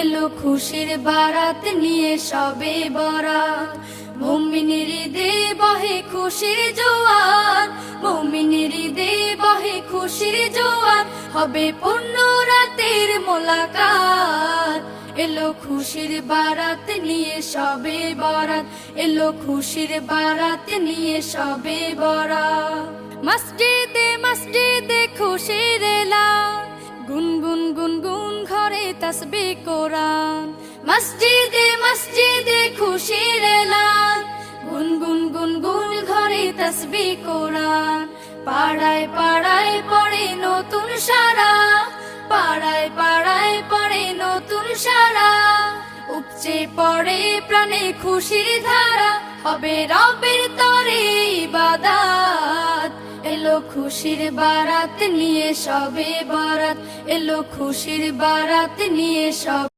এলো খুশির বারাত নিয়ে সবে বরাত। মুমিনের ঈদে বহে খুশির জোয়ার, মুমিনের ঈদে বহে খুশির জোয়ার, হবে পূর্ণ রাতের মোলাকাত। এলো খুশির বারাত নিয়ে সবে বরাত, এলো খুশির বারাত নিয়ে সবে বরাত। মসজিদে মসজিদে খুশির এলান, গুনগুন গুনগুন ঘরে তাসবিহ কোরআন। মসজিদে মসজিদে খুশির এলান, গুনগুন গুনগুন ঘরে তাসবিহ কোরআন। পাড়ায় পাড়ায় পড়ে নতুন সারা, পাড়ায় পাড়ায় পড়ে নতুন সারা। উপচে পড়ে প্রাণে খুশির ধারা, হবে রবের তরে ইবাদত। এলো খুশির বারাত নিয়ে সবে বরাত, এলো খুশির বারাত নিয়ে সবে